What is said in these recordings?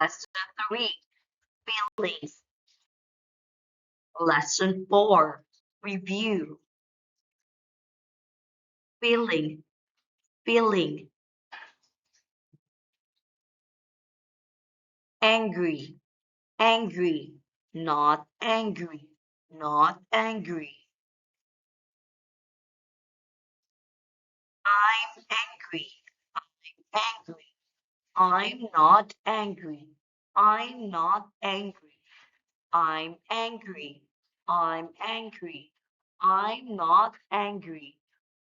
Lesson 3, Feelings. Lesson 4, Review. Feeling, feeling. Angry, angry, not angry, not angry. I'm angry, angry. I'm not angry. I'm not angry. I'm angry. I'm angry. I'm not angry.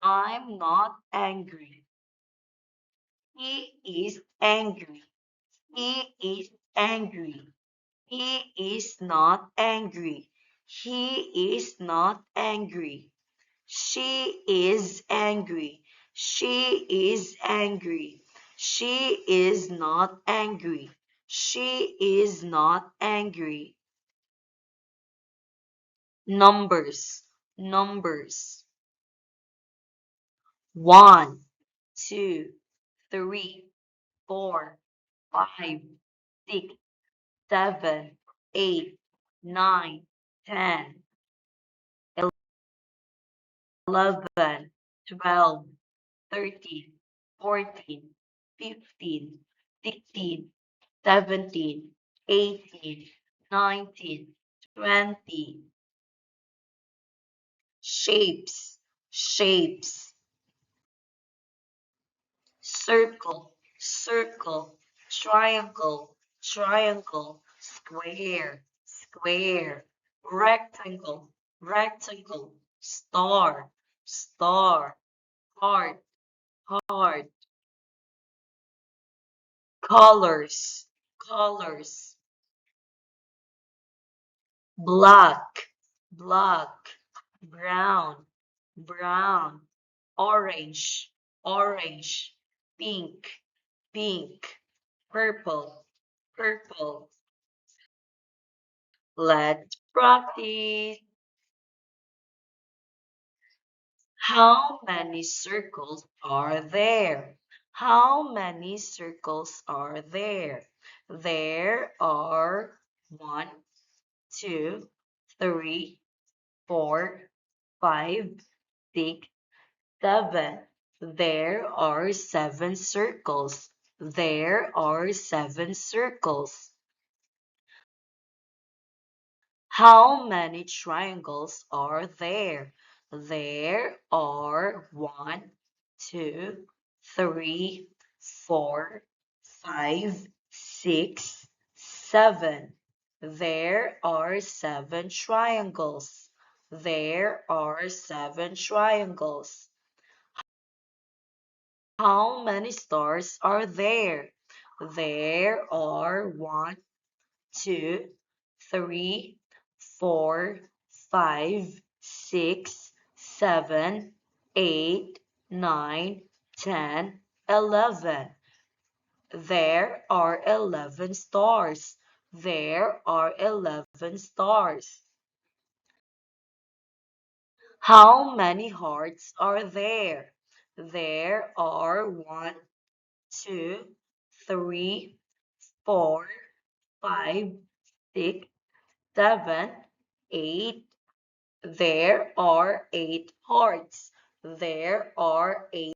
I'm not angry. He is angry. He is angry. He is not angry. He is not angry. She is angry. She is angry. She is not angry. She is not angry. Numbers, numbers. 1, 2, 3, 4, 5, 6, 7, 8, 9, 10, 11, 12, 13, 14, 15, 16, 17, 18, 19, 20. Shapes, shapes. Circle, circle. Triangle, triangle. Square, square. Rectangle, rectangle. Star, star. Heart, heart. Colors, colors. Black, black. Brown, brown. Orange, orange. Pink, pink. Purple, purple. Let's practice. How many circles are there? How many circles are there? There are 1, 2, 3, 4, 5, 6, 7. There are 7 circles. There are 7 circles. How many triangles are there? There are 1, 2, 3, 4, 5, 6, 7. There are 7 triangles. There are 7 triangles. How many stars are there? There are 1, 2, 3, 4, 5, 6, 7, 8, 9, 10, 11. There are 11 stars. There are 11 stars. How many hearts are there? There are 1, 2, 3, 4, 5, 6, 7, 8. There are 8 hearts. There are 8